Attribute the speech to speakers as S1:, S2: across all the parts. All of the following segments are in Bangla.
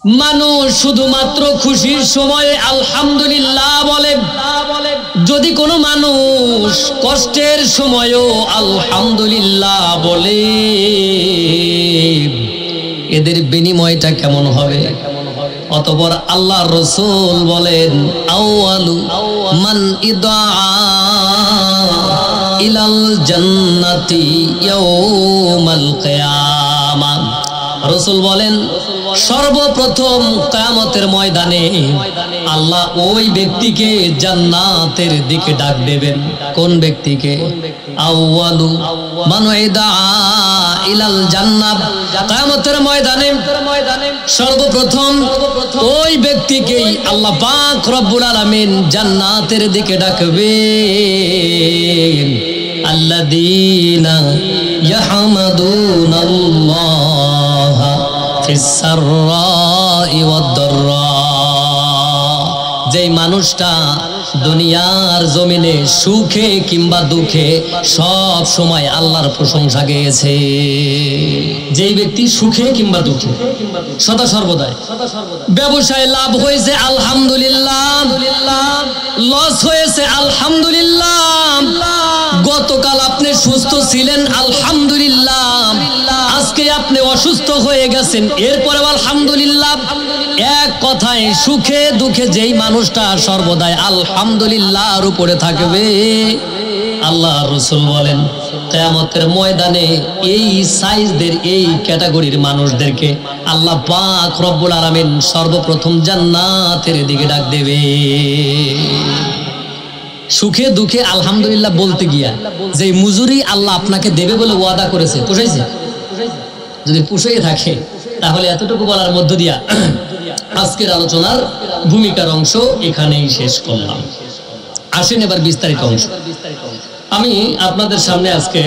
S1: মানুষ শুধুমাত্র খুশির সময়ে আলহামদুলিল্লাহ বলে, যদি কোনো মানুষ কষ্টের সময়ও আলহামদুলিল্লাহ বলে, এদের বিনিময়টা কেমন হবে? অতঃপর আল্লাহর রাসূল বলেন, আউয়ালু মান ইদআ ইলাল জান্নাতি ইয়াউমাল কিয়ামাহ। রাসূল বলেন, সর্বপ্রথম কিয়ামতের ময়দানে আল্লাহ ওই ব্যক্তিকে জান্নাতের দিকে ডাক দেবেন। কোন ব্যক্তিকে? আউয়ালু মান ইদআ ইলাল জান্নাহ। কিয়ামতের ময়দানে সর্বপ্রথম ওই ব্যক্তিকেই আল্লাহ পাক রব্বুল আলামিন জান্নাতের দিকে ডাকবেন। আল্লাযীনা ইয়াহমাদুনাল্লাহ ফিস সাররাই ওয়াদ দাররা। যেই মানুষটা দুনিয়ার জমিনে সুখে কিংবা দুঃখে সব সময় আল্লাহর প্রশংসা গেয়েছে, যেই ব্যক্তি সুখে কিংবা দুঃখে সদা সর্বদাই, ব্যবসায় লাভ হয়েছে আলহামদুলিল্লাহ, লস হয়েছে আলহামদুলিল্লাহ, গতকাল আপনি সুস্থ ছিলেন আলহামদুলিল্লাহ, আজকে আপনি অসুস্থ হয়ে গেছেন এরপরে আলহামদুলিল্লাহ। এক কথায় সুখে দুঃখে যেই মানুষটা সর্বদাই আলহামদুলিল্লাহর উপরে থাকবে, আল্লাহ রাসূল বলেন কিয়ামতের ময়দানে এই সাইজদের, এই ক্যাটাগরির মানুষদেরকে আল্লাহ পাক রব্বুল আলামিন সর্বপ্রথম জান্নাতের দিকে ডাক দেবে। সুখে দুঃখে আলহামদুলিল্লাহ বলতে গিয়া যে মজুরি আল্লাহ আপনাকে দেবে বলে ওয়াদা করেছে, পোষাইছে? যদি পোষাই থাকে তাহলে এতটুকু বলার মধ্য দিয়া আজকের আলোচনার ভূমিকার অংশ এখানেই শেষ করলাম। আসেন এবার বিস্তারিত অংশ। আমি আপনাদের সামনে আজকে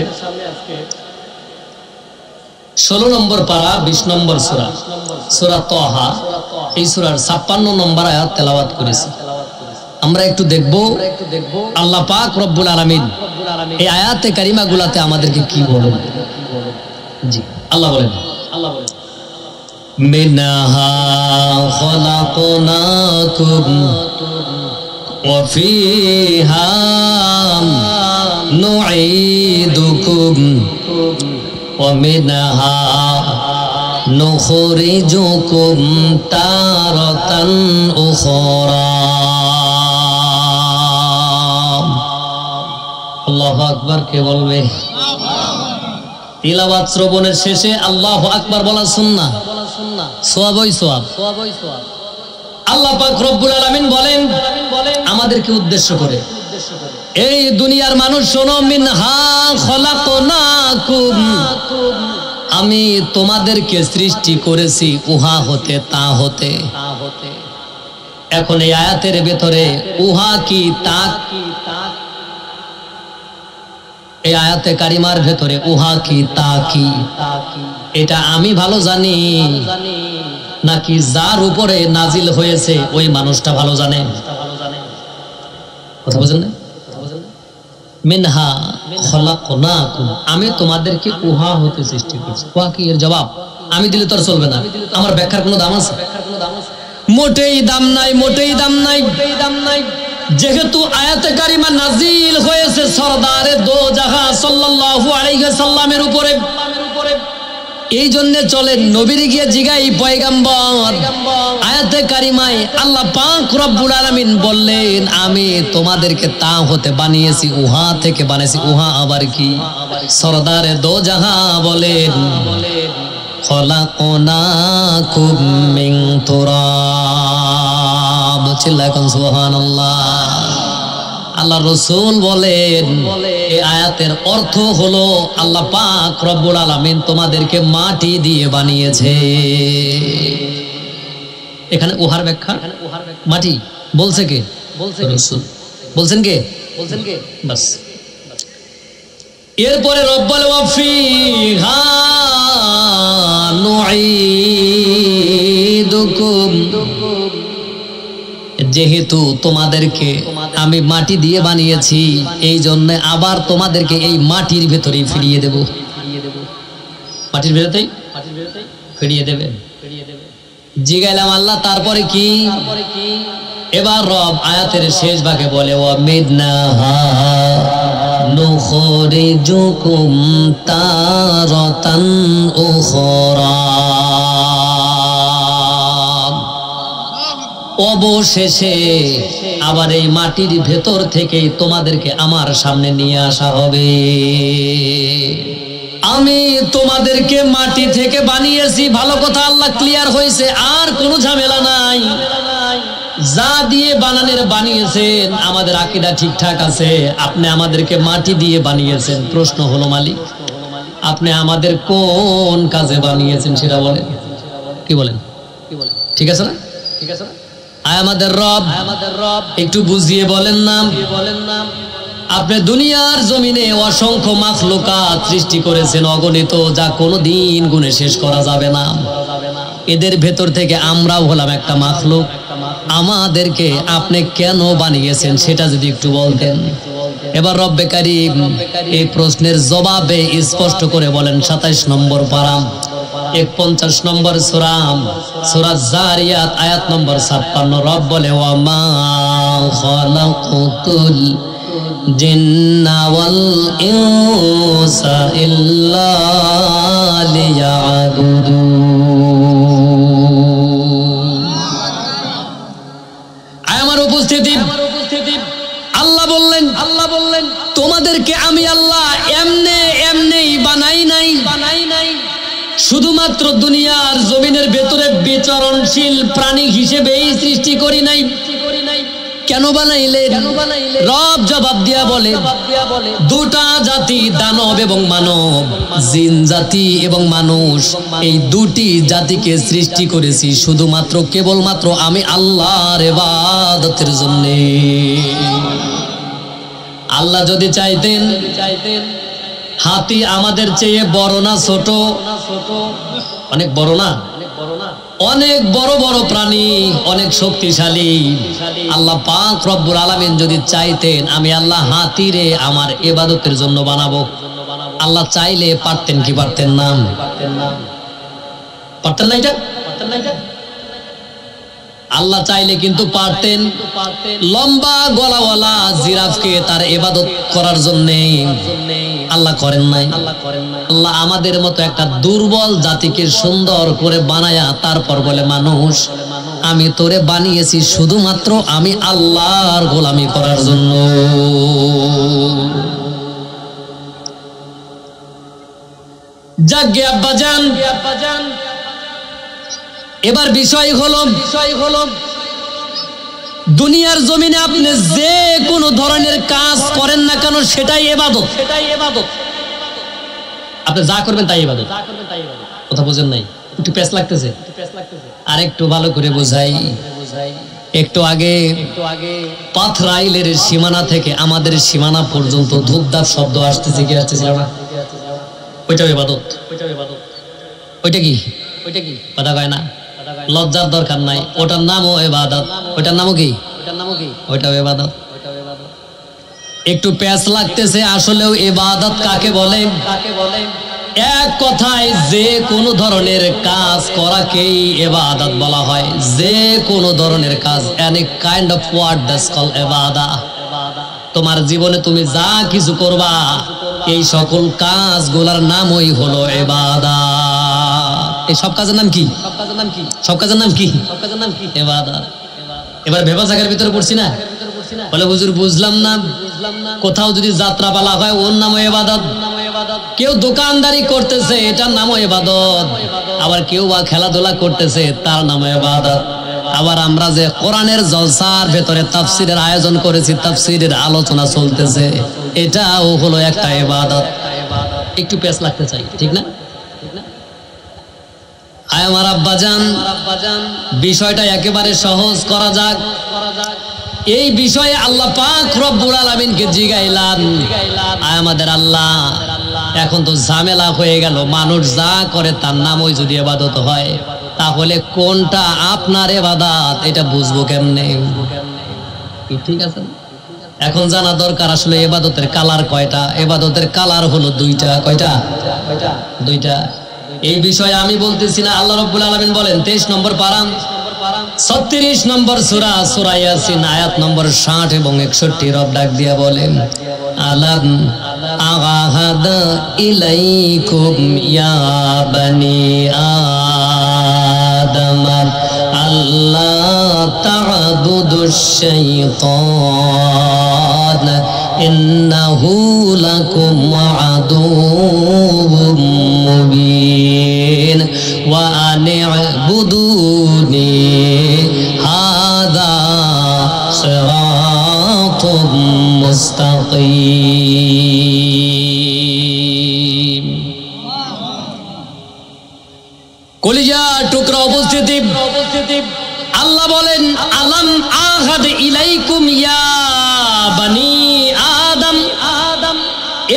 S1: 16 নম্বর পারা 20 নম্বর সূরা, সূরা তাহা, এই সূরার 56 নম্বর আয়াত তেলাওয়াত করেছি। আমরা একটু দেখব আল্লাহ পাক রব্বুল আলামিন এই আয়াতে কারিমাগুলাতে আমাদেরকে কি বলেন। জি, আল্লাহ বলেন, মিনহা খলাকনাকুম ওয়া ফিহা নুঈদুকুম ওয়া মিনহা নুখরিজুকুম তারাতান উখরা। আল্লাহু আকবার। কে বলবে? তিলাওয়াত শ্রবণের শেষে আল্লাহু আকবার বলা সুন্নাহ, সওয়াবই সওয়াব। আল্লাহ পাক রব্বুল আলামিন বলেন আমাদেরকে উদ্দেশ্য করে, এই দুনিয়ার মানুষ শোনো, মিনহা খলাকনাকুম, আমি তোমাদেরকে সৃষ্টি করেছি উহা হতে তা হতে। এখন এই আয়াতের ভেতরে উহা কি তা কি, এই আয়াতে কারিমার ভেতরে উহা কি তা কি, এটা আমি ভালো জানি নাকি যার উপরে নাজিল হয়েছে ওই মানুষটা ভালো জানে? কথা বুঝেন না? মিনহা খলাকনাকুম, আমি তোমাদেরকে উহা হতে সৃষ্টি করেছি। উহা কি এর জবাব আমি দিলে তো আর চলবে না। আমার ব্যাখ্যার কোনো দাম আছে? মোটেই দাম নাই, মোটেই দাম নাই। যেহেতু আয়াতে কারিমা নাজিল হয়েছে সরদারে দো জাহান সাল্লাল্লাহু আলাইহি সাল্লামের উপরে, এই জন্য চলে নবীর গিয়ে জিগাই পয়গম্বর, আয়াতে কারিমায় আল্লাহ পাক রব্বুল আলামিন বললেন আমি তোমাদেরকে তা হতে বানিয়েছি, উহা থেকে বানিয়েছি। উহা আবার কি? সরদারে দো জাহান বলেন খলাকনাকুম মিন তুরাব। চিল্লাকুন সুবহানাল্লাহ। আল্লাহ রাসূল বলেন এই আয়াতের অর্থ হলো আল্লাহ পাক রব্বুল আলামিন তোমাদেরকে মাটি দিয়ে বানিয়েছে। এখানে উহার ব্যাখ্যা মাটি বলছে কে? রাসূল বলছেন কে? বাস। এরপরে রব্বুল ওয়াফিহা নুঈদুকুম, যেহেতু তোমাদেরকে আমি মাটি দিয়ে বানিয়েছি এই জন্য আবার তোমাদেরকে এই মাটির ভেতরেই ফিরিয়ে দেব। মাটির ভেতরেই ফিরিয়ে দেবে। জিগাইলাম আল্লাহ তারপরে কি? এবার রব আয়াতের শেষ ভাগে বলে ওয়ামিদনাহা নুখরিজুকুম তারাতান উখরা, অবশেষে আবার এই মাটির ভেতর থেকেই তোমাদেরকে আমার সামনে নিয়ে আসা হবে। আমি তোমাদেরকে মাটি থেকে বানিয়েছি, ভালো কথা, আল্লাহ ক্লিয়ার হয়েছে, আর কোনো ঝামেলা নাই। যা দিয়ে বানিয়েছেন আমাদের আকীদা ঠিকঠাক আছে। আপনি আমাদেরকে মাটি দিয়ে বানিয়েছেন, প্রশ্ন হলো মালিক আপনি আমাদের কোন কাজে বানিয়েছেন সেটা বলেন। কি বলেন? ঠিক আছে না? ঠিক আছে না? আমাদের রব একটু বুঝিয়ে বলেন না। আপনি দুনিয়ার জমিনে অসংখ্য মাখলুকাত সৃষ্টি করেছেন, অগণিত, যা কোনোদিন গুণে শেষ করা যাবে না। এদের ভেতর থেকে আমরাও হলাম একটা মাখলুক। আমাদেরকে আপনি কেন বানিয়েছেন সেটা যদি একটু বলতেন। এবার রব্বে কারীম এই প্রশ্নের জবাবে স্পষ্ট করে বলেন ২৭ নম্বর পারা ৪১ নম্বর সূরা যারিয়াত আয়াত নম্বর ৫৬। রব বলে ওয়ামা খালাকুতুল জিন্না ওয়াল ইনসা ইল্লা লিয়াবুদুন। আমার উপস্থিতি, আল্লাহ বললেন তোমাদেরকে আমি আল্লাহ এমনেই বানাই নাই, শুধুমাত্র দুনিয়ার জমিনের ভেতরে বিচরণশীল প্রাণী হিসেবেই সৃষ্টি করি নাই। কেন বানাইলেন? রব জবাব দিয়া বলে দুটা জাতি, দানব এবং মানব, জিন জাতি এবং মানুষ, এই দুটি জাতিকে সৃষ্টি করেছি শুধুমাত্র কেবলমাত্র আমি আল্লাহর ইবাদতের জন্য। আল্লাহ যদি চাইতেন হাতি আমাদের চেয়ে বড় না ছোট? অনেক বড় না? অনেক বড় বড় প্রাণী, অনেক শক্তিশালী। আল্লাহ পাক রব্বুল আলামিন যদি চাইতেন আমি আল্লাহ হাতিরে আমার ইবাদতের জন্য বানাবো, আল্লাহ চাইলে পারতেন কি পারতেন না? পারতেন না? এটা আল্লাহ চাইলে কিন্তু পারতেন। লম্বা গলাওয়ালা জিরাফকে তার ইবাদত করার জন্য আল্লাহ করেন নাই। আল্লাহ আমাদের মতো একটা দুর্বল জাতিকে সুন্দর করে বানায়া তারপর বলে মানুষ আমি তোরে বানিয়েছি শুধুমাত্র আমি আল্লাহর গোলামি করার জন্য। জাগে আব্বাজান, এবার বিষয় হলো দুনিয়ার জমিনে আপনি যে কোনো ধরনের কাজ করেন না কেন সেটাই ইবাদত। আপনি যা করবেন তাই ইবাদত। কথা বুঝেন নাই? একটু পেঁচ লাগতেছে, আর একটু ভালো করে বোঝাই। একটু আগে পাথরাইলের সীমানা থেকে আমাদের সীমানা পর্যন্ত ধূপধাপ শব্দ আসতেছে কি আসতেছিল না? ওইটাও ইবাদত। ওইটা কি কথা কয় না? লজ্জার দরকার নাই, ওটার নামও ইবাদত। ওইটার নামও কি? ওইটাও ইবাদত। একটু প্যাঁচ লাগতেছে, আসলেও ইবাদত কাকে বলে? এক কথায় যে কোনো ধরনের কাজ করাকেই ইবাদত বলা হয়। যে কোনো ধরনের কাজ, any kind of work that's called ইবাদত। তোমার জীবনে তুমি যা কিছু করবা এই সকল কাজগুলোর নামই হলো ইবাদত। এই সব কাজের নাম কি? সব কাজের নাম কি? ইবাদত। এবার ভেবাজাগের ভিতরে পড়ছি না? বলে হুজুর বুঝলাম না। কোথাও যদি যাত্রা পালা হয় ওর নামও ইবাদত। কেউ দোকানদারি করতেছে এটার নামও ইবাদত। আবার কেউ বা খেলাধুলা করতেছে তার নামও ইবাদত। আবার আমরা যে কোরআনের জলসার ভেতরে তাফসীরের আয়োজন করেছি, তাফসীরের আলোচনা চলতেছে, এটাও হলো একটা ইবাদত। একটু পেঁচ লাগতে চাই, ঠিক না? আয় আমার আব্বাজান, বিষয়টা একেবারে সহজ করা যাক। এই বিষয়ে আল্লাহ পাক রব্বুল আলামিনকে জিগাইলাম, আয় আমাদের আল্লাহ, এখন তো ঝামেলা হয়ে গেল, মানুষ যা করে তার নামই যদি ইবাদত হয়, তাহলে কোনটা আপনার ইবাদত এটা বুঝবো কেমনে? ঠিক আছে, এখন জানা দরকার আসলে ইবাদতের কালার কয়টা। ইবাদতের কালার হলো দুইটা। কয়টা? দুইটা। এই বিষয়ে আমি বলতেছি না, আল্লাহ রাব্বুল আলামিন বলেন 23 নম্বর পারা 36 নম্বর সূরা সূরা ইয়াসিন আয়াত নম্বর 60 এবং 61 রব ডাক দিয়া বলেন আলাম আগাহাদ ইলাইকুম ইয়া বানি আদম আল্লাহ তা'বুদুশ শাইতান ইন্নাহু লাকুম আদুউম মুবিন ওয়া আনি'বুদুনি হাযা সিরাতুম মুস্তাকিম। কলিজা টুকরা উপস্থিতি, আল্লাহ বলেন আলাম আহাদ ইলাইকুম ইয়া বানি আদম,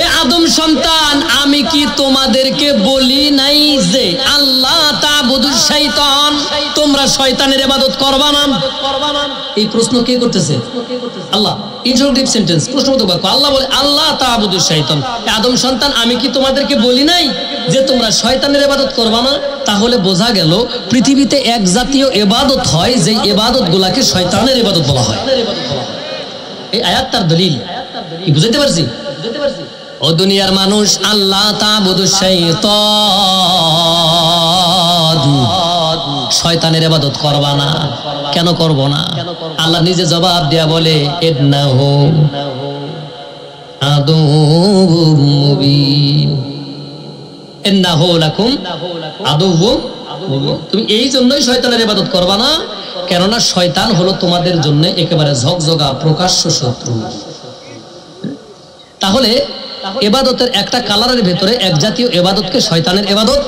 S1: এ আদম সন্তান আমি কি তোমাদেরকে বলি নাই যে আল্লাহ তা'বুদুশ শাইতান, তোমরা শয়তানের ইবাদত করবা না? এই প্রশ্ন কে করতেছে? আল্লাহ। ইন্ট্রোগেটিভ সেন্টেন্স, প্রশ্নবোধক বাক্য। আল্লাহ বলে আল্লাহ তা'বুদুশ শাইতান, আদম সন্তান আমি কি তোমাদেরকে বলি নাই যে তোমরা শয়তানের ইবাদত করবা না? তাহলে বোঝা গেল পৃথিবীতে এক জাতীয় ইবাদত হয় যে ইবাদতগুলোকে শয়তানের ইবাদত বলা হয়। এই আয়াত তার দলিল। কি বুঝাইতে পারছি? ও দুনিয়ার মানুষ, আল্লাহ তা'বুদুশ শাইতান, শয়তানের ইবাদত করবা না। কেন করব না? আল্লাহ নিজে জবাব দেয়া বলে ইন্নাহু আদুউম মুবিন, ইন্নাহু লাকুম আদুউম মুবিন। তুমি এই জন্যই শয়তানের ইবাদত করবা না, কেননা শয়তান হলো তোমাদের জন্য একেবারে ঝকঝকা প্রকাশ্য শত্রু। তাহলে ইবাদতের একটা কালারের ভেতরে এক জাতীয় ইবাদতকে শয়তানের ইবাদত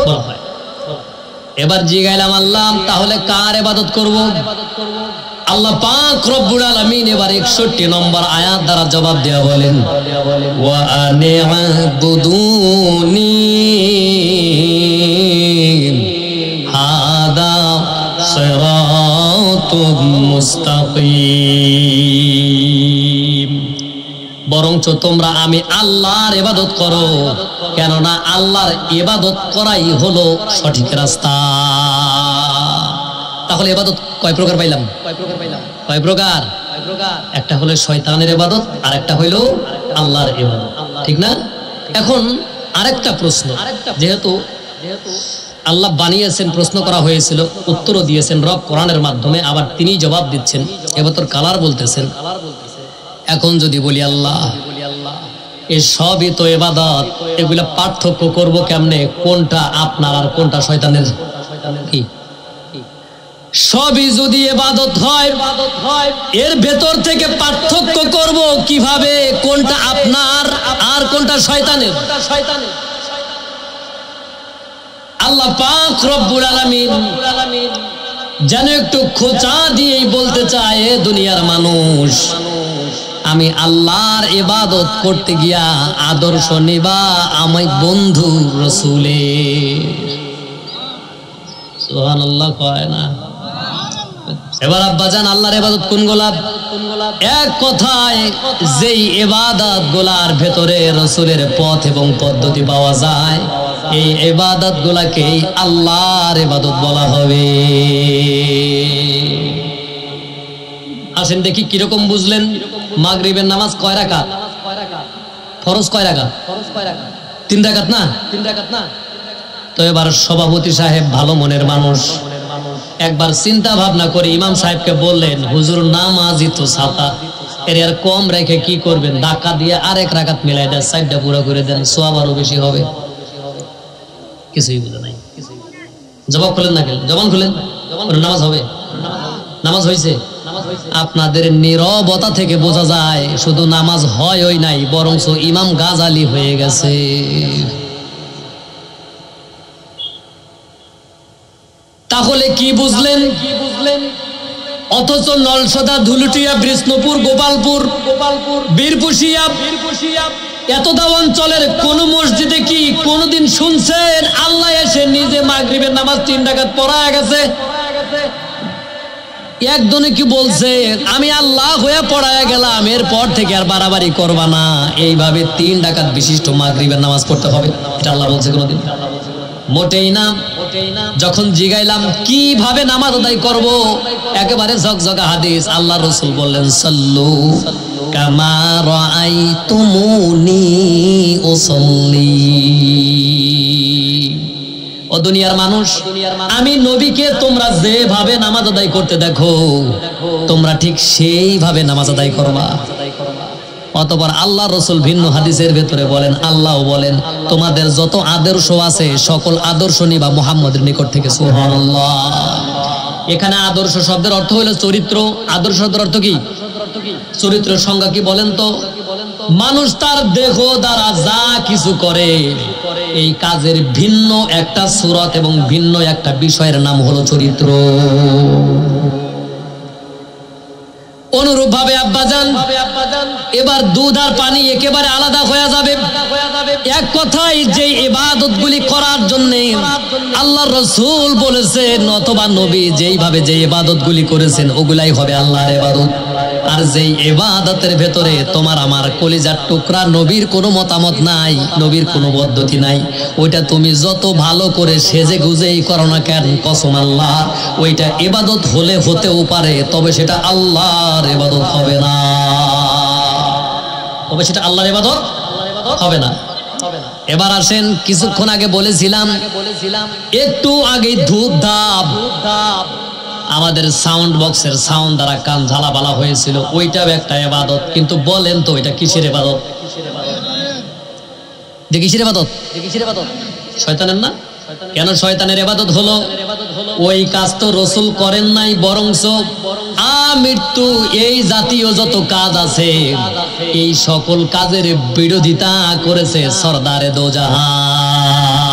S1: বলা হয়। এবার জিগাইলাম আল্লাহ তাহলে কার ইবাদত করব? আল্লাহ পাক রব্বুল আলামিন এবার 61 নম্বর আয়াত দ্বারা জবাব দেয়া বলেন ওয়া আনি'বুদুনি হাদা সিরাতুম মুস্তাকিম, বরঞ্চ তোমরা আমি আল্লাহর ইবাদত করো, কেননা আল্লাহর ইবাদত করাই হলো সঠিক রাস্তা। তাহলে ইবাদত কয় প্রকার পাইলাম? কয় প্রকার? একটা হলো শয়তানের ইবাদত, আর একটা হলো আল্লাহর ইবাদত, ঠিক না? এখন আরেকটা প্রশ্ন, যেহেতু আল্লাহ বানিয়েছেন, প্রশ্ন করা হয়েছিল, উত্তরও দিয়েছেন রব কোরআনের মাধ্যমে, আবার তিনি জবাব দিচ্ছেন, এবার তোর কালার বলতেছেন। এখন যদি বলি আল্লাহ এই সবই তো ইবাদত, এগুলা পার্থক্য করব কেমনে? কোনটা আপনার আর কোনটা শয়তানের? কি সবই যদি ইবাদত হয়, এর ভেতর থেকে পার্থক্য করব কিভাবে কোনটা আপনার আর কোনটা শয়তানের? আল্লাহ পাক রব্বুল আলামিন যেন একটু খোঁচা দিয়েই বলতে চায়, দুনিয়ার মানুষ আমি আল্লাহর ইবাদত করতে গিয়া আদর্শ নিবা আমি বন্ধু রাসূলের। সুবহানাল্লাহ কয় না? এবার আব্বাজান আল্লাহর ইবাদত কোনগুলা? এক কথায় যেই ইবাদত গুলার ভেতরে রাসূলের পথ এবং পদ্ধতি পাওয়া যায়, এই ইবাদত গুলাকে আল্লাহর ইবাদত বলা হবে। আসেন দেখি কিরকম বুঝলেন। মাগরিবের নামাজ কয় রাকাত? ফরজ কয় রাকাত? 3 রাকাত না? 3 রাকাত না? তো এবার সভাপতি সাহেব ভালো মনের মানুষ, একবার চিন্তা ভাবনা করে ইমাম সাহেবকে বললেন, হুজুর নামাজই তো ছাতা, এর আর কম রেখে কি করবেন? ধাক্কা দিয়ে আরেক রাকাত মিলাই দেন, 4টা পুরো করে দেন, সওয়াব আরো বেশি হবে। কিছুই বুঝে নাই। জবাব খুলেন না, কেন জবান খুলেন? নামাজ হবে? নামাজ হয়েছে? আপনাদের নীরবতা থেকে বোঝা যায় শুধু নামাজ হয় ওই নাই, বরঞ্চ ইমাম গাজালি হয়ে গেছে। তাহলে কি বুঝলেন? অথচ নলসদা, ধুলুটিয়া, বিষ্ণুপুর, গোপালপুর, বীরপুশিয়া, এতটা অঞ্চলের কোন মসজিদে কি কোনদিন শুনছেন আল্লাহ এসে নিজে মাগরিবের নামাজ 3 রাকাত পড়ায় গেছে? একজনে কি বলছে আমি আল্লাহ হয়ে পড়ায় গেলাম, এরপর থেকে আর বাড়াবাড়ি করবা না, এইভাবে 3 রাকাত বিশিষ্ট মাগরিবের নামাজ পড়তে হবে? এটা আল্লাহ বলছে কোনদিন? মোটেই না। যখন জিগাইলাম কিভাবে নামাজ আদায় করব, একেবারে ঝকঝকা হাদিস, আল্লাহ রাসূল বললেন সাল্লু কামা রাআইতুমুনি উসাল্লি। ও দুনিয়ার মানুষ, আমি নবীকে তোমরা যেভাবে নামাজ আদায় করতে দেখো, তোমরা ঠিক সেইভাবে নামাজ আদায় করবা। অতঃপর আল্লাহ রাসূল ভিন্ন হাদিসের ভেতরে বলেন, আল্লাহ বলেন তোমাদের যত আদর্শ আছে সকল আদর্শ নিবা মুহাম্মদের নিকট থেকে। সুবহানাল্লাহ। এখানে আদর্শ শব্দের অর্থ হলো চরিত্র। আদর্শ শব্দের অর্থ কি? চরিত্রের সংজ্ঞা কি বলেন তো? মানুষ তার দেহ দ্বারা যা কিছু করে এই কাজের ভিন্ন একটা সূরত এবং ভিন্ন একটা বিষয়ের নাম হলো চরিত্র। অনুরূপ ভাবে আব্বাজান, এবার দুধ আর পানি একেবারে আলাদা হয়ে যাবে। এক কথায় যে ইবাদতগুলি করার জন্য আল্লাহর রাসূল বলেছেন অথবা নবী যেইভাবে যে ইবাদতগুলি করেছেন ওগুলাই হবে আল্লাহর ইবাদত। আর যেই ইবাদতের ভেতরে তোমার আমার কলিজার টুকরা নবীর কোনো মতামত নাই, নবীর কোনো পদ্ধতি নাই, ওইটা তুমি যত ভালো করে সেজে গুজেই করো না কেন, কসম আল্লাহ ওইটা ইবাদত হলে হতেও পারে, তবে সেটা আল্লাহর ইবাদত হবে না। তবে সেটা আল্লাহর ইবাদত হবে না। এবার আসেন, কিছুক্ষণ আগে বলেছিলাম একটু আগে ধূপ ধাপ আমাদের সাউন্ড বক্সের সাউন্ড দ্বারা কান ঝালাপালা হয়েছিল, ওইটাও একটা ইবাদত। কিন্তু বলেন তো ওইটা কিসের ইবাদত? যে কিসের ইবাদত? শয়তানের না? কেন শয়তানের ইবাদত হলো? ওই কাজ তো রাসূল করেন নাই, বরংস আমৃত্যু এই জাতীয় যত কাজ আছে এই সকল কাজের বিরোধিতা করেছে সরদারে দো জাহান।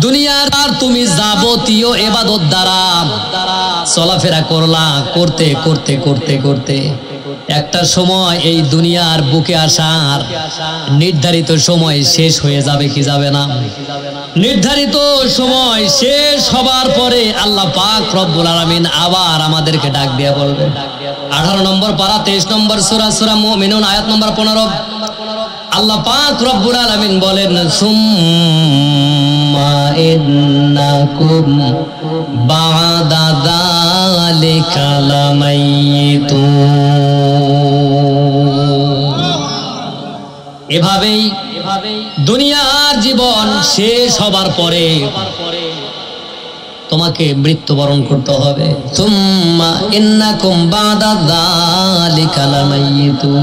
S1: দুনিয়ার আর তুমি যাবতীয় ইবাদত দ্বারা চলাফেরা করলা, করতে করতে করতে করতে একটা সময় এই দুনিয়ার বুকে আসার নির্ধারিত সময় শেষ হয়ে যাবে কি যাবে না? নির্ধারিত সময় শেষ হবার পরে আল্লাহ পাক রব্বুল আলামিন আবার আমাদেরকে ডাক দিয়ে বলবেন। 18 নম্বর পারা 23 নম্বর সূরা সূরা মুমিনুন আয়াত নম্বর 15 আল্লাহ পাক রব্বুল আলামিন বলেন সুম্মা ইন্নাকুম বা'দা যালিকা লামাইতুন। এভাবেই দুনিয়ার জীবন শেষ হবার পরে তোমাকে মৃত্যুবরণ করতে হবে। সুম্মা ইন্নাকুম বা'দা যালিকা লামাইতুন।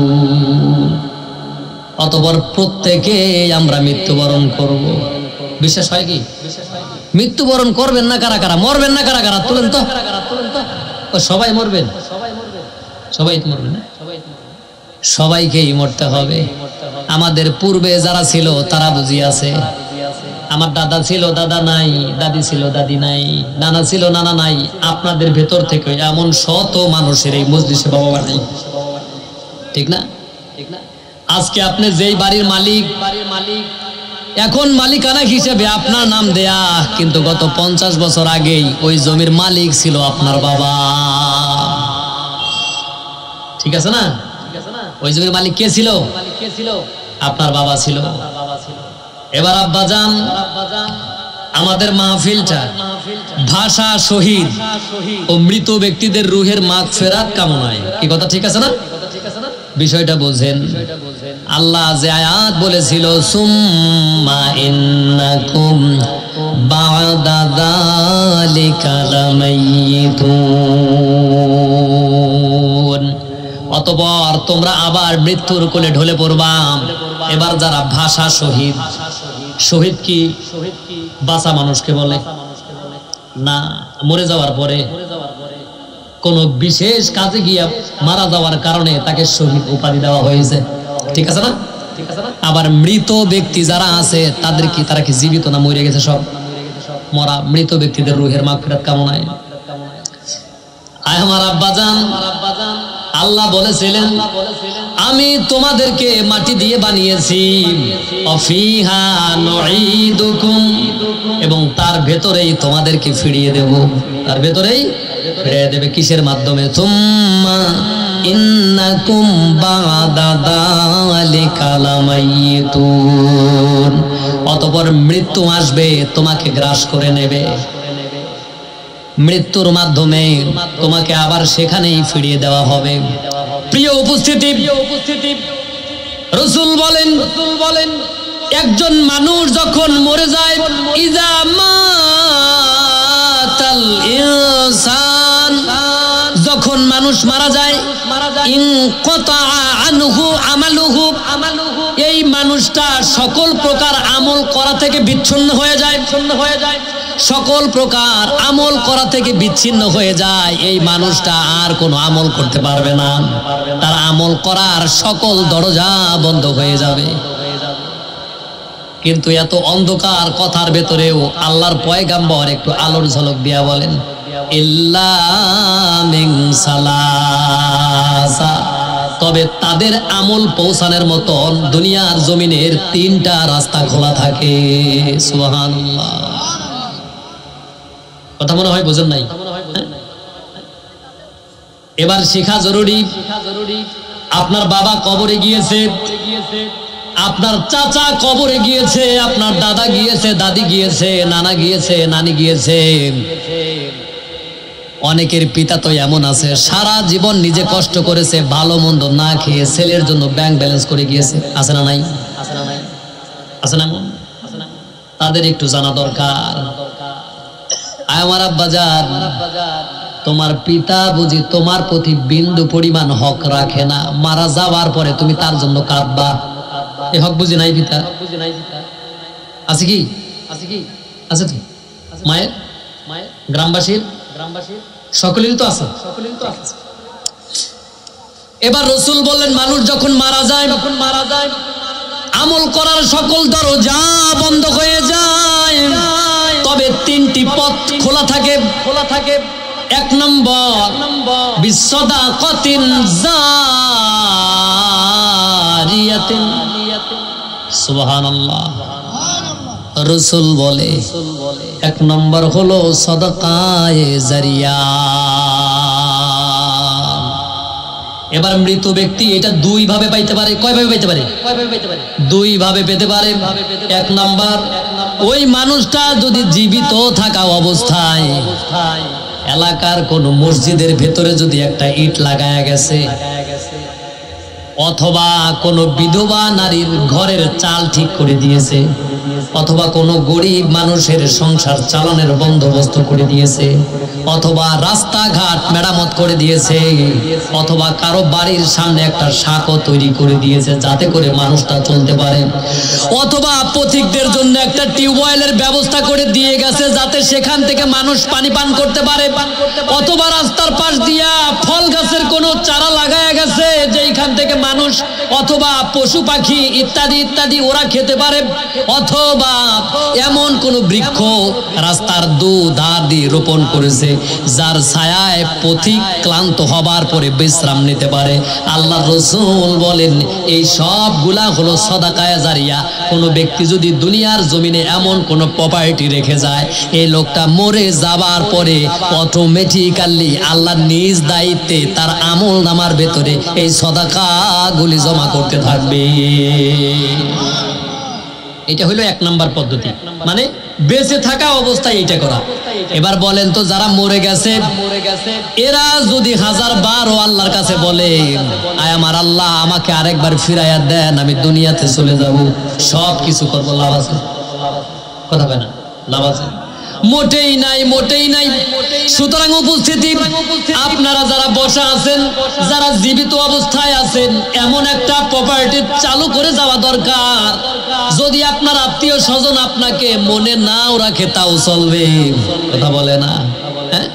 S1: অতঃপর প্রত্যেকে আমরা মৃত্যুবরণ করব। বিশ্বাস হয় কি? মৃত্যুবরণ করবেন না কারা কারা? মরবেন না কারা কারা? তুলেন তো। সবাই মরবেন? সবাই তো মরবেন না? সবাইকেই মরতে হবে। আমাদের পূর্বে যারা ছিল তারা বুঝি আছে। আমার দাদা ছিল, দাদা নাই, দাদি ছিল, দাদি নাই, নানা ছিল, নানা নাই। আপনাদের ভেতর থেকে এমন শত মানুষের এই মজলিসে বাবা মা নাই, ঠিক না? আজকে আপনি যেই বাড়ির মালিক, এখন মালিকানা হিসেবে আপনার নাম দেয়া, কিন্তু গত 50 বছর আগেই ওই জমির মালিক ছিল আপনার বাবা। ঠিক আছে না? ওই জমির মালিক কে ছিল? আপনার বাবা ছিল। এবার আব্বাজান, আমাদের মাহফিলটা ভাষা শহীদ ও মৃত ব্যক্তিদের রুহের মাগফিরাত কামনায়, কি কথা ঠিক আছে না? বিষয়টা বোঝেন। আল্লাহ যে আয়াত বলেছিল সুম্মা ইন্নাকুম বা'দা যালিকা লামাইতুন, অতঃপর তোমরা আবার মৃত্যুর কোলে ঢলে পড়বা। এবার যারা ভাষা শহীদ, শহীদ কি বাঁচা মানুষকে বলে না, মরে যাওয়ার পরে কোন বিশেষ কাজে গিয়ে মারা যাওয়ার কারণে তাকে শহীদ উপাধি দেওয়া হয়েছে, ঠিক আছে না? আবার মৃত ব্যক্তি যারা আছে তাদের কি, তারা কি জীবিত না মরে গেছে? সব মরা। মৃত ব্যক্তিদের রুহের মাগফিরাত কামনায় আয় আমার আব্বাজান, আল্লাহ বলেছিলেন আমি তোমাদেরকে মাটি দিয়ে বানিয়েছি, অফিহা নুঈদুকুম, এবং তার ভেতরেই তোমাদেরকে ফিরিয়ে দেব। তার ভেতরেই ফিরিয়ে দেবে কিসের মাধ্যমে? সুম্মা ইন্নাকুম বা'দা যালিকা লামাইতুন, অতঃপর মৃত্যু আসবে, তোমাকে গ্রাস করে নেবে। মৃত্যুর মাধ্যমে তোমাকে আবার সেখানেই ফিরিয়ে দেওয়া হবে। প্রিয় উপস্থিতি, রাসূল বলেন একজন মানুষ যখন মরে যায়, ইজা মাতাল ইনসান, যখন মানুষ মারা যায়, ইনকাতা আনহু আমালুহু, এই মানুষটা সকল প্রকার আমল করা থেকে বিচ্ছিন্ন হয়ে যায়। সকল প্রকার আমল করা থেকে বিচ্ছিন্ন হয়ে যায়। এই মানুষটা আর কোনো আমল করতে পারবে না, তার আমল করার সকল দরজা বন্ধ হয়ে যাবে। কিন্তু এত অন্ধকার কথার ভেতরেও আল্লাহর পয়গাম্বর একটু আলোর ঝলক দিয়া বলেন, ইল্লা মিন সালাসা, তবে তাদের আমল পৌঁছানোর মতন দুনিয়ার জমিনের 3টা রাস্তা খোলা থাকে। সুবহানাল্লাহ। কথা মনে হয় বোঝেন নাই? এবার শেখা জরুরি। আপনার বাবা কবরে গিয়েছে, আপনার চাচা কবরে গিয়েছে, আপনার দাদা গিয়েছে, দাদি গিয়েছে, নানা গিয়েছে, নানি গিয়েছে। অনেকের পিতা তো এমন আছে সারা জীবন নিজে কষ্ট করেছে, ভালো মন্দ না খেয়ে ছেলের জন্য ব্যাংক ব্যালেন্স করে গিয়েছে। আছে না নাই? আছে না? তাদের একটু জানা দরকার। আমার আব্বাজান, তোমার পিতা বুঝি তোমার প্রতি বিন্দু পরিমাণ হক রাখে না, মারা যাওয়ার পরে তুমি তার জন্য কাঁদবা, এই হক বুঝি নাই পিতা? আছে কি? আছে তো মায়ের, গ্রামবাসীর সকলেরই তো আছে। এবার রাসূল বললেন মানুষ যখন মারা যায়, আমল করার সকল দরজা বন্ধ হয়ে যায়, তবে 3টি পথ খোলা থাকে। 1 নম্বর বিসসাদাকাতিন জারিয়াতিন। সুবহানাল্লাহ। রাসূল বলে 1 নম্বর হলো সাদাকায়ে জারিয়া। এবার মৃত ব্যক্তি এটা 2 ভাবে পাইতে পারে। কয় ভাবে পাইতে পারে? 2 ভাবে পেতে পারে। 1 নম্বর, ওই মানুষটা যদি জীবিত থাকা অবস্থায় এলাকার কোন মসজিদের ভেতরে যদি একটা ইট লাগায়া গেছে, অথবা কোনো বিধবা নারীর ঘরের চাল ঠিক করে দিয়েছে, অথবা কোনো গরিব মানুষের সংসার চালানোর বন্দোবস্ত করে দিয়েছে, অথবা রাস্তাঘাট মেরামত করে দিয়েছে, অথবা কারো বাড়ির সামনে একটা সাঁকো তৈরি করে দিয়েছে যাতে করে মানুষটা চলতে পারে, অথবা পথিকদের জন্য একটা টিউবওয়েলের ব্যবস্থা করে দিয়ে গেছে যাতে সেখান থেকে মানুষ পানি পান করতে পারে, অথবা রাস্তার পাশ দিয়া ফল গাছের কোনো চারা লাগায়া গেছে যেখান থেকে মানুষ অথবা পশু পাখি ইত্যাদি ইত্যাদি ওরা খেতে পারে, অথবা এমন কোন বৃক্ষ রাস্তার দুধার দিয়ে রোপণ করেছে যার ছায়ায় পথিক ক্লান্ত হবার পরে বিশ্রাম নিতে পারে। আল্লাহ রাসূল বলেন এই সবগুলা হলো সাদাকায়ে জারিয়া। কোনো ব্যক্তি যদি দুনিয়ার জমিনে এমন কোন প্রপার্টি রেখে যায়, এই লোকটা মরে যাবার পরে অটোমেটিক্যালি আল্লাহর নিজ দায়িত্বে তার আমল নামার ভেতরে এই সাদাকাগুলি জমা করতে থাকবে। এটা হলো 1 নাম্বার পদ্ধতি, মানে বেঁচে থাকা অবস্থায় এটা করা। এবার বলেন তো যারা মরে গেছে এরা যদি 1000 বার আল্লাহর কাছে বলে আয় আমার আল্লাহ আমাকে আরেকবার ফিরাইয়া দেন, আমি দুনিয়াতে চলে যাব, সব কিছু করবো, লাভ আছে? কথা বলে না, লাভ আছে? মোটেই নাই, মোটেই নাই। সুতরাং উপস্থিতি আপনারা যারা বসা আছেন, যারা জীবিত অবস্থায় আছেন, এমন একটা প্রপার্টি চালু করে যাওয়া দরকার। যদি আপনার আত্মীয় স্বজন আপনাকে মনে নাও রাখে তাও চলবে, কথা বলে না? হ্যাঁ,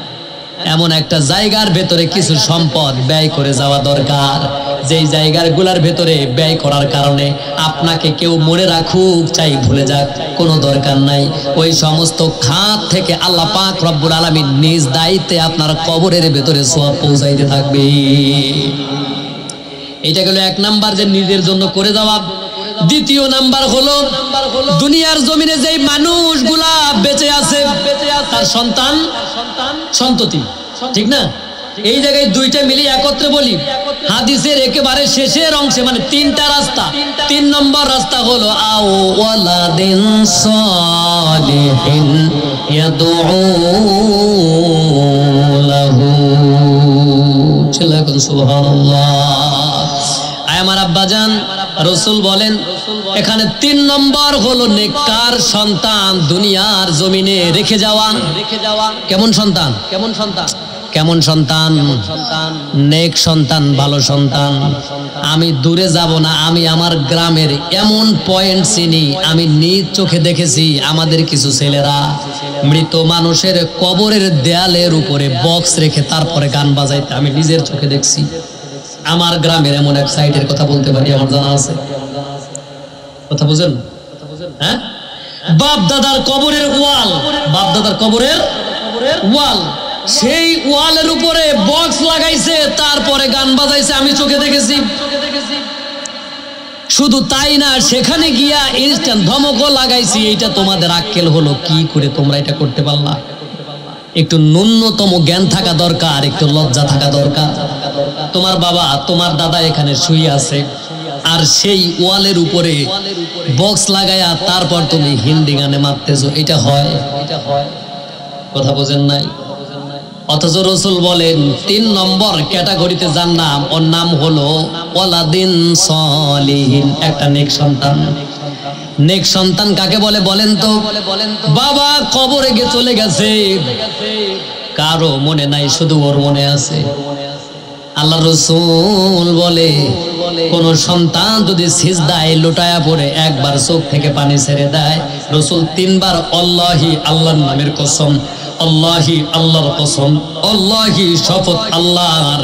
S1: এমন একটা জায়গার ভেতরে কিছু সম্পদ ব্যয় করে যাওয়া দরকার, যেই জায়গাগুলোর ভেতরে ব্যয় করার কারণে আপনাকে কেউ মনে রাখুক চাই ভুলে যাক, কোনো দরকার নাই। ওই সমস্ত খাত থেকে আল্লাহ পাক রব্বুল আলামিন নিজ দায়িত্বে আপনার কবরের ভেতরে সওয়াব পৌঁছাইতে থাকবে। এটা গেল 1 নাম্বার, যে নিজের জন্য করে যাওয়া। দ্বিতীয় নাম্বার হলো দুনিয়ার জমিনে যেই মানুষগুলা বেঁচে আছে তার সন্তান সন্ততি, ঠিক না? এই জায়গায় দুইটা মিলিয়ে একত্রে বলি, হাদিসের একেবারে শেষের অংশে মানে তিনটা রাস্তা, 3 নম্বর রাস্তা হলো আও ওয়ালাদিন সালিহিন ইয়াদউ লাহু। সুবহানাল্লাহ। আমার আব্বাজান রাসূল বলেন এখানে 3 নম্বর হলো নেককার সন্তান দুনিয়ার জমিনে রেখে যাওয়া। কেমন সন্তান? কেমন সন্তান? নেক সন্তান, ভালো সন্তান। আমি দূরে যাব না, আমি আমার গ্রামের এমন পয়েন্ট চিনি, আমি নিজ চোখে দেখেছি আমাদের কিছু ছেলেরা মৃত মানুষের কবরের দেয়ালের উপরে বক্স রেখে তারপরে গান বাজাইতে আমি নিজের চোখে দেখছি। আমার গ্রামের এমন এক সাইটের কথা বলতে পারি, আমার জানা আছে। কথা বুঝেন? হ্যাঁ, বাপ দাদার কবরের ওয়াল, বাপ দাদার কবরের ওয়াল, সেই ওয়ালের উপরে বক্স লাগাইছে, তারপরে গান বাজাইছে, আমি চোখে দেখেছি। শুধু তাই না, সেখানে গিয়া ইনস্ট্যান্ট ধমকও লাগাইছি। এইটা তোমাদের আক্কেল হলো, কি করে তোমরা এটা করতে পারলা? একটু ন্যূনতম জ্ঞান থাকা দরকার, একটু লজ্জা থাকা দরকার। তোমার বাবা তোমার দাদা এখানে শুয়ে আছে, আর সেই ওয়ালের উপরে বক্স লাগায়া তারপর তুমি হিন্দি গানে মারতেছো, এটা হয়? কথা বোঝেন নাই? অথচ রাসূল বলেন 3 নম্বর ক্যাটাগরিতে যার নাম, ওর নাম হলো ওয়ালাদিন সালিহিন, একটা নেক সন্তান। নেক সন্তান কাকে বলে বলেন তো? বাবা কবরে গিয়ে চলে গেছে, কারো মনে নাই, শুধু ওর মনে আছে। আল্লাহ রাসূল বলে কোন সন্তান যদি সিজদায় লুটায়া পড়ে একবার চোখ থেকে পানি ছেড়ে দেয়, রাসূল 3 বার আল্লাহি, আল্লাহর নামের কসম, আল্লাহি, আল্লাহর কসম, আল্লাহি, শপথ আল্লাহর,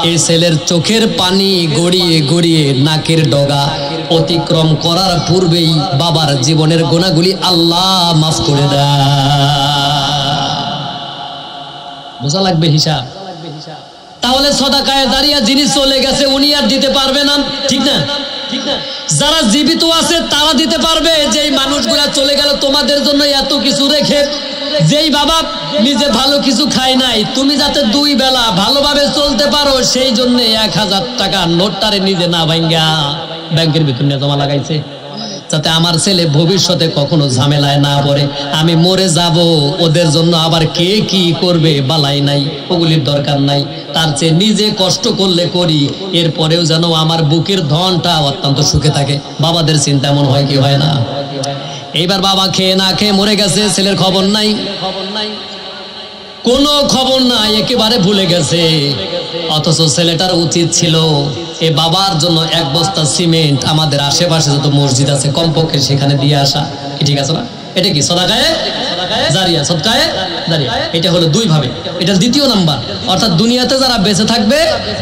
S1: এই ছেলের চোখের পানি গড়িয়ে গড়িয়ে নাকের ডগা অতিক্রম করার পূর্বেই বাবার জীবনের গুনাহগুলি আল্লাহ মাফ করে দেয়। বোঝা লাগবে হিসাব। তাহলে সদাকায়ে জারিয়া যিনি চলে গেছে উনি আর দিতে পারবে না, ঠিক না? যারা জীবিত আছে তারা দিতে পারবে। যেই মানুষগুলা চলে গেল তোমাদের জন্য এত কিছু রেখে, যেই বাবা নিজে ভালো কিছু খায় নাই, তুমি যাতে 2 বেলা ভালোভাবে চলতে পারো সেই জন্য 1000 টাকা নোটটারে নিজে না ভাঙ্গা ব্যাংকের ভিতর নিয়ে জমা লাগাইছে, যাতে আমার ছেলে ভবিষ্যতে কখনো ঝামেলায় না পড়ে। আমি মরে যাব, ওদের জন্য আবার কে কি করবে বালাই নাই, ওগুলির দরকার নাই। তার চেয়ে নিজে কষ্ট করলে করি, এরপরেও যেন আমার বুকের ধনটা অত্যন্ত সুখে থাকে। বাবাদের চিন্তা এমন হয় কি হয় না? এইবার বাবা খেয়ে না খেয়ে মরে গেছে, ছেলের খবর নাই, কোনো খবর নাই, একেবারে ভুলে গেছে। অথচ ছেলেটার উচিত ছিল এ বাবার জন্য 1 বস্তা সিমেন্ট আমাদের আশেপাশে যত মসজিদ আছে কমপক্ষে সেখানে দিয়ে আসা। কি ঠিক আছে না? এটা কি সদাকায়ে জারিয়া? সদকায়ে জারিয়া। এটা হলো 2 ভাবে, এটা 2য় নাম্বার। অর্থাৎ দুনিয়াতে যারা বেঁচে থাকবে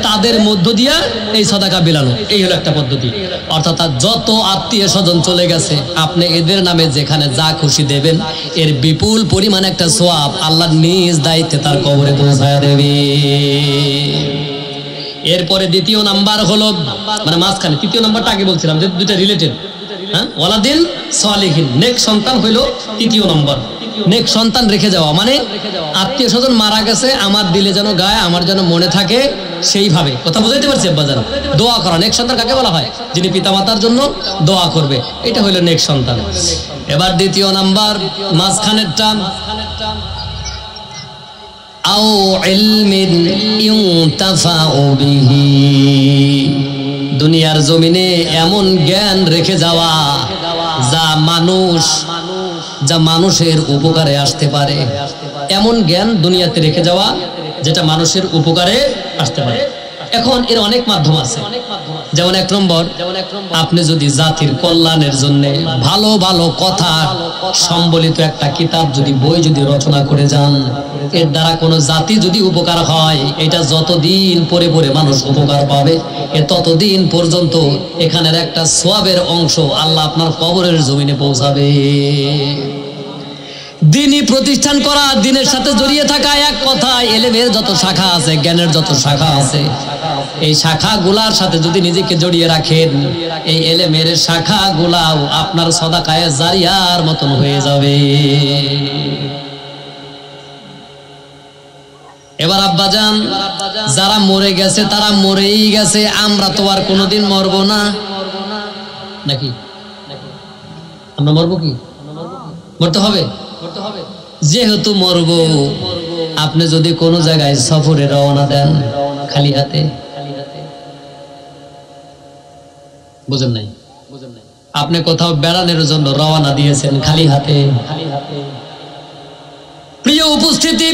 S1: তাদের মধ্য দিয়া এই সদাকা বিলানো, এই হলো একটা পদ্ধতি। অর্থাৎ যত আত্মীয় স্বজন চলে গেছে আপনি এদের নামে যেখানে যা খুশি দেবেন, এর বিপুল পরিমাণ একটা সওয়াব আল্লাহর নিজ দায়িত্বে তার কবরে পৌঁছায়া দেবে। এরপরে 2য় নাম্বার হলো, মানে মাঝখানে 3য় নাম্বারটা আগে বলছিলাম যে 2টা রিলেটেড। হ্যাঁ, ওয়ালাদিন সালিহিন, নেক সন্তান হইলো 3য় নম্বর। নেক সন্তান রেখে যাওয়া মানে আত্মীয় স্বজন মারা গেছে, আমার দিলে যেন গায়, আমার যেন মনে থাকে, সেইভাবে। কথা বুঝাইতে পারছি আব্বাজান? দোয়া করা। নেক সন্তান কাকে বলা হয়? যিনি পিতামাতার জন্য দোয়া করবে, এটা হইলো নেক সন্তান। এবার 2য় নাম্বার মাঝখানেরটা, আও ইলমিন ইউনতাফাউ বিহি, দুনিয়ার জমিনে এমন জ্ঞান রেখে যাওয়া যা মানুষের উপকারে আসতে পারে, এমন জ্ঞান দুনিয়াতে রেখে যাওয়া যেটা মানুষের উপকারে আসতে পারে। এখন এর অনেক মাধ্যম আছে। যেমন 1 নম্বর, আপনি যদি জাতির কল্যাণের জন্য ভালো ভালো কথা সম্বলিত একটা কিতাব যদি বই যদি রচনা করে যান, এর দ্বারা কোনো জাতি যদি উপকার হয়, এটা যতদিন পরে পরে মানুষ উপকার পাবে, এ ততদিন পর্যন্ত এখানের একটা সওয়াবের অংশ আল্লাহ আপনার কবরের জমিনে পৌঁছাবে। দিনই প্রতিষ্ঠান করা, দিনের সাথে জড়িয়ে থাকা এক কথা। এলেমের যত শাখা আছে, জ্ঞানের যত শাখা আছে, এই শাখাগুলার সাথে যদি নিজেকে জড়িয়ে রাখেন, এই এলেমের শাখাগুলাও আপনার সদাকায়ে জারিয়ার মতন হয়ে যাবে। এবার আব্বাজান, যারা মরে গেছে তারা মরেই গেছে, আমরা তো আর কোনোদিন মরবো না নাকি? আমরা মরবো কি? মরতে হবে। যেহেতু মরবো, আপনি যদি কোনো জায়গায় সফরে রওনা দেন খালি হাতে, বুঝেন নাই? আপনি কোথাও বেড়ানোর জন্য রওনা দিয়েছেন খালি হাতে, প্রিয় উপস্থিতি,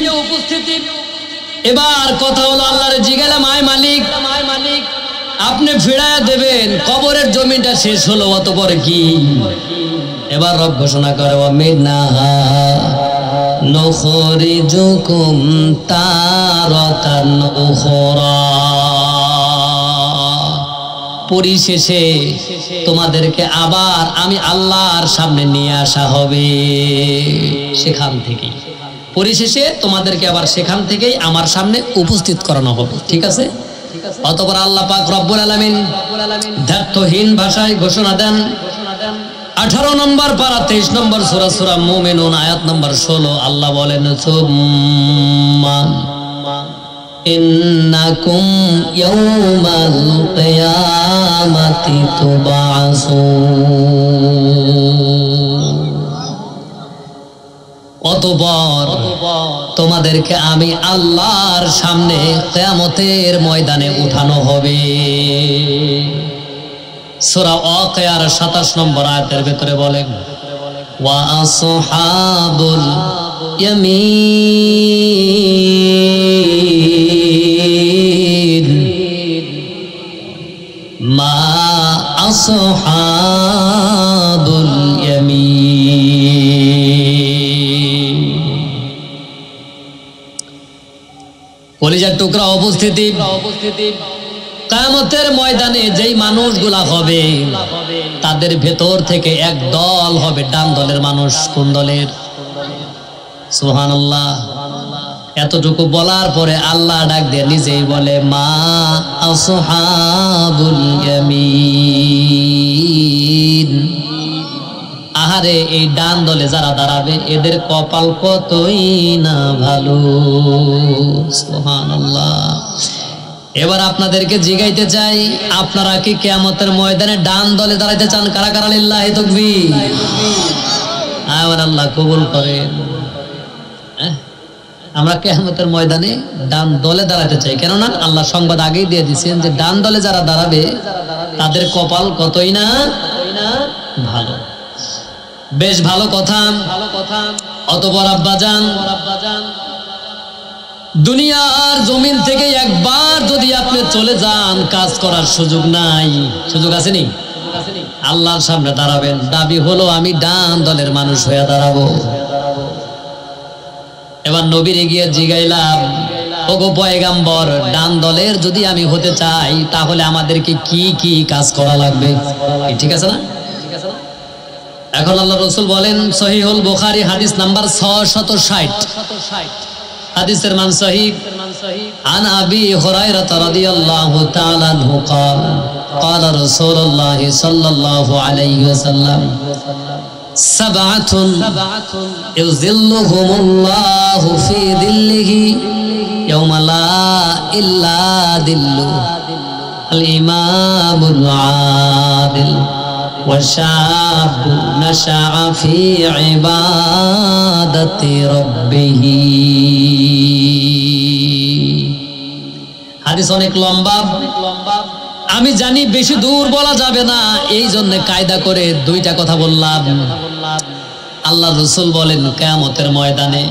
S1: এবার কথা হলো আল্লাহর জিজ্ঞাসা, মায় মালিক আপনি ফিরাইয়া দেবেন, কবরের জমিটা শেষ হলো, অতঃপর কি? এবার রব ঘোষণা করে, মিনহা নুখরিজুকুম তারাতান উখরা, পরিশেষে তোমাদেরকে আবার আমি আল্লাহর সামনে নিয়ে আসা হবে সেখান থেকেই, পরিশেষে তোমাদেরকে আবার সেখান থেকেই আমার সামনে উপস্থিত করানো হবে। ঠিক আছে? অতঃপর আল্লাহ পাক রব্বুল আলামিন দ্ব্যর্থহীন ভাষায় ঘোষণা দেন, 18 নম্বর পারা 23 নম্বর সূরা সূরা মুমিনুন আয়াত নম্বর 16, আল্লাহ বলেন, সুম্মা ইন্নাকুম ইয়াউমাল কিয়ামাতি তুবআসুন, অতঃপর তোমাদেরকে আমি আল্লাহর সামনে কিয়ামতের ময়দানে উঠানো হবে। সূরা ওয়াকিয়ার 27 নম্বর আয়াতের ভিতরে বলেন, ওয়া আসহাবুল ইয়ামিন মা আসহাবুল ইয়ামিন। কলিজার টুকরা উপস্থিতি, কিয়ামতের ময়দানে যেই মানুষগুলা হবে তাদের ভেতর থেকে এক দল হবে ডান দলের মানুষ। কোন দলের? সুবহানাল্লাহ। এতটুকু বলার পরে আল্লাহ ডাক দিয়ে নিজেই বলে, মা আসহাবুল ইয়ামিন, আহারে এই ডান দলে যারা দাঁড়াবে এদের কপাল কতই না ভালো। সুবহানাল্লাহ। এবার আপনাদেরকে জিগাইতে চাই, আপনারা কি কিয়ামতের ময়দানে ডান দলে দাঁড়াইতে চান? কারা কারা? লিল্লাহি তাকবীর। আবার আল্লাহ কবুল করেন। আমরা কিয়ামতের ময়দানে ডান দলে দাঁড়াতে চাই, কেননা আল্লাহ সংবাদ আগেই দিয়ে দিয়েছেন যে ডান দলে যারা দাঁড়াবে তাদের কপাল কতই না ভালো। বেশ ভালো কথা। অতঃপর আব্বাজান, দুনিয়ার জমিন থেকে একবার যদি আপনি চলে যান, কাজ করার সুযোগ নাই। সুযোগ আসেনি? আল্লাহর সামনে দাঁড়াবেন, দাবি হলো আমি ডান দলের মানুষ হয়ে দাঁড়াবো। এবার নবীরে গিয়ে জিগাইলাম, ওগো পয়গাম্বর, ডান দলের যদি আমি হতে চাই তাহলে আমাদেরকে কি কি কাজ করা লাগবে? ঠিক আছে না? এখন আল্লাহ রাসূল বলেন, সহিহুল বুখারী হাদিস নাম্বার 660, হাদিসের মান সহিহ। আন আবি হুরায়রা রাদিয়াল্লাহু তাআলা আনহু قال قال رسول الله صلى الله عليه وسلم سبعة يظلهم الله في ظله يوم لا إلا ظله الإمام العادل وشاب نشأ في عبادة ربه। হাদিস অনেক লম্বা, আমি জানি বেশি দূর বলা যাবে না, এই জন্য কায়দা করে দুইটা কথা বললাম। আল্লাহ রাসূল বলেন, কিয়ামতের ময়দানে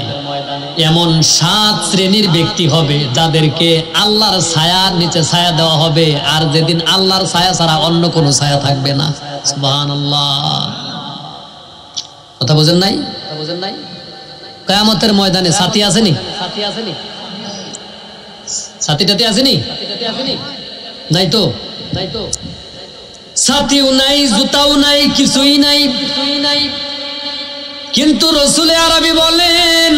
S1: এমন 7 শ্রেণীর ব্যক্তি হবে যাদেরকে আল্লাহর ছায়ার নিচে ছায়া দেওয়া হবে, আর যেদিন আল্লাহর ছায়া ছাড়া অন্য কোনো ছায়া থাকবে না। সুবহানাল্লাহ। কথা বুঝেন নাই? কিয়ামতের ময়দানে সাথী আসেনি? সাথীটাতে আসেনি? নাই তো, সাথীও নাই, জুতাও নাই, কিছুই নাই। কিন্তু রাসূল আরবি বলেন,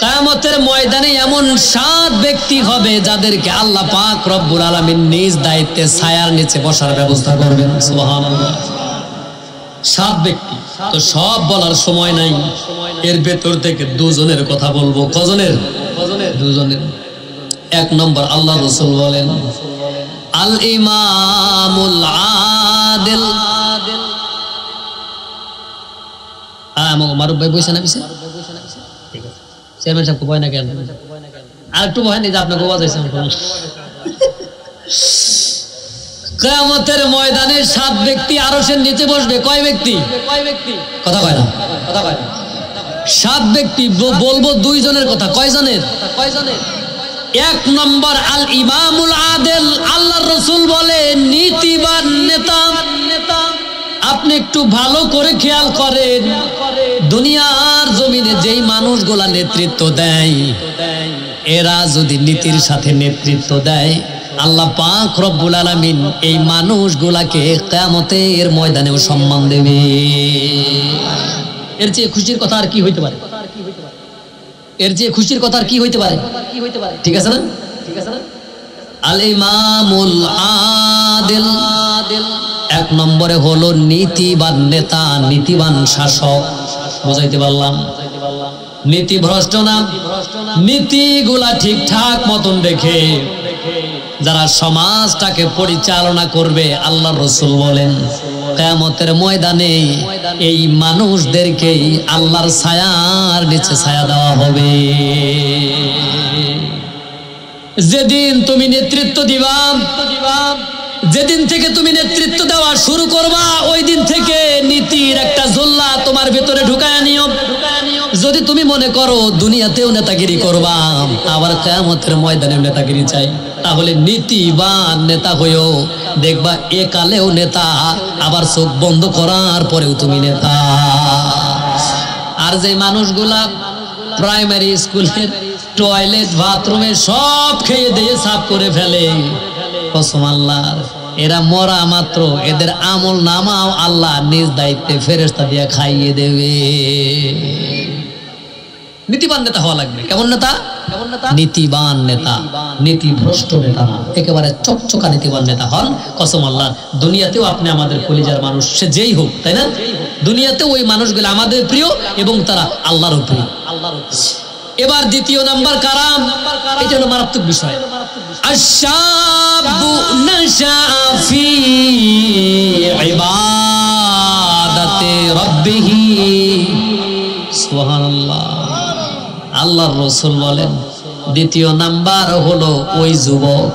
S1: কিয়ামতের ময়দানে এমন 7 ব্যক্তি হবে যাদেরকে আল্লাহ পাক রব্বুল আলামিন নিজ দায়িত্বে ছায়ার নিচে বসার ব্যবস্থা করবেন। সুবহানাল্লাহ। 7 ব্যক্তি তো সব বলার সময় নাই, এর ভেতর থেকে 2 জনের কথা বলবো। কজনের? দুজনের। এক নম্বর আল্লাহ রাসূল বলেন আল ইমামুল আদিল। মারুফ ভাই বসে না পিছে, ঠিক আছে। চেয়ারম্যান সাহেব বয় না কেন? আর একটু বয় নি যে আপনাকে বাজাইছেন। কিয়ামতের ময়দানে 7 ব্যক্তি আরশের নিচে বসবে। কয় ব্যক্তি? কথা কয় না, কথা কয় না। 7 ব্যক্তি বলবো 2 জনের কথা। কয় জনের? এক নম্বর আল ইমামুল আদিল। আল্লাহর রাসূল বলে নীতিবান নেতা। আপনি একটু ভালো করে খেয়াল করেন, দুনিয়ার জমিনে যেই মানুষগুলা নেতৃত্ব দেয়, এরা যদি নীতির সাথে নেতৃত্ব দেয়, আল্লাহ পাক রব্বুল আলামিন এই মানুষগুলাকে কিয়ামতের ময়দানেও সম্মান দেবে। এর চেয়ে খুশির কথা আর কি হইতে পারে? এর চেয়ে খুশির কথা আর কি হইতে পারে? ঠিক আছে না? আল ইমামুল আদিল। এক নম্বরে হলো নীতিবান নেতা, নীতিবান শাসক। বুঝাইতে পারলাম? নীতিভ্রষ্ট না, নীতিগুলা ঠিকঠাক মতন রেখে যারা সমাজটাকে পরিচালনা করবে, আল্লাহর রাসূল বলেন কিয়ামতের ময়দানে এই মানুষদেরকেই আল্লাহর ছায়ার নিচে ছায়া দেওয়া হবে। যেদিন তুমি নেতৃত্ব দিবা, যেদিন থেকে তুমি নেতৃত্ব দেওয়া শুরু করবা, ওই দিন থেকে নীতির একটা জোল্লা তোমার ভেতরে ঢুকায় নিও। যদি তুমি মনে করো দুনিয়াতেও নেতাগিরি করবা, আবার কিয়ামতের ময়দানেও নেতাগিরি চাই, তাহলে নীতিবান নেতা হইও। দেখবা একালেও নেতা, আবার চোখ বন্ধ করার পরেও তুমি নেতা। আর যে মানুষগুলা প্রাইমারি স্কুলের টয়লেট বাথরুমে সব খেয়ে দিয়ে সাফ করে ফেলে, কসম আল্লাহর, এরা মরা মাত্র এদের আমল নামাও আল্লাহ নিজ দায়িত্বে ফেরেশতা দিয়ে খাইয়ে দেবে। নীতিবান নেতা হওয়া লাগবে। কেমন নেতা? নীতিবান নেতা, নীতিভ্রষ্ট নেতা না, একেবারে চকচকা নীতিবান নেতা হন। কসম আল্লাহ, দুনিয়াতেও আপনি আমাদের কলিজার মানুষ, সে যেই হোক, তাই না? দুনিয়াতেও ওই মানুষগুলো আমাদের প্রিয় এবং তারা আল্লাহরও প্রিয়। এবার দ্বিতীয় নাম্বার কারাম, এটা হলো মারাত্মক বিষয়। আশ-শাবু নাশা ফি ইবাদাতি রাব্বিহি। সুবহানাল্লাহ। আল্লাহর রাসূল বলেন দ্বিতীয় নাম্বার হলো ওই যুবক,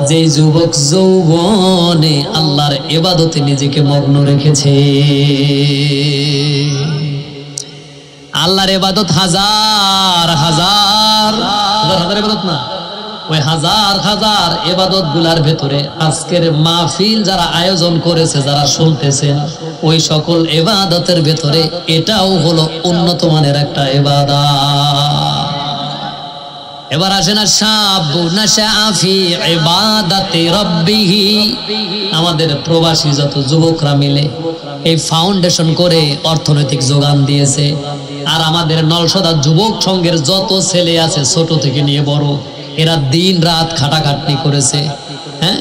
S1: যে যুবক যৌবনে আল্লাহর ইবাদতে নিজেকে মগ্ন রেখেছে। আল্লাহর ইবাদত হাজার হাজার ইবাদত না, ওই হাজার হাজার ইবাদত গুলার ভেতরে আজকের মাহফিল যারা আয়োজন করেছে, যারা শুনতেছেন, ওই সকল ইবাদতের ভেতরে এটাও হলো উন্নত মানের একটা ইবাদত। এবার আসেন আশ-শাবু নাশা ফি ইবাদাতি রাব্বিহি। আমাদের প্রবাসী যত যুবকরা মিলে এই ফাউন্ডেশন করে অর্থনৈতিক যোগান দিয়েছে, আর আমাদের নলসদা যুবক সংঘের যত ছেলে আছে ছোট থেকে নিয়ে বড়, এরা দিন রাত খাটাখাটনি করেছে, হ্যাঁ,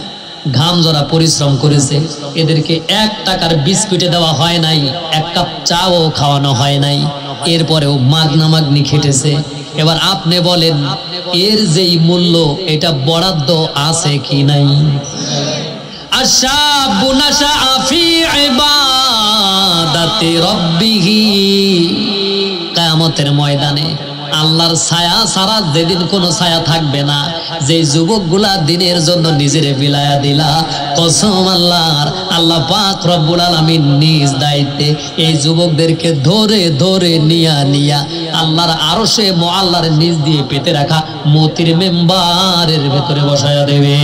S1: ঘাম জরা পরিশ্রম করেছে। এদেরকে 1 টাকার বিস্কুটে দেওয়া হয় নাই, 1 কাপ চাও খাওয়ানো হয় নাই, এরপরেও মাগনামাগনি খেটেছে। এবার আপনি বলেন এর যেই মূল্য, এটা বরাদ্দ আছে কি নাই? আশ-শাবু নাশা ফি ইবাদাতি রাব্বিহি। কিয়ামতের ময়দানে আল্লাহর ছায়া ছাড়া যেদিন কোনো ছায়া থাকবে না, যে যুবকগুলা দিনের জন্য নিজেরে বিলায়া দিলা, কসম আল্লাহর, আল্লাহ পাক রব্বুল আলামিন নিজ দায়িত্বে এই যুবকদেরকে ধরে ধরে নিয়া আল্লাহর আরশে মুআল্লার নিজ দিয়ে পেতে রাখা মতির মেম্বারের ভেতরে বসায়া দেবে।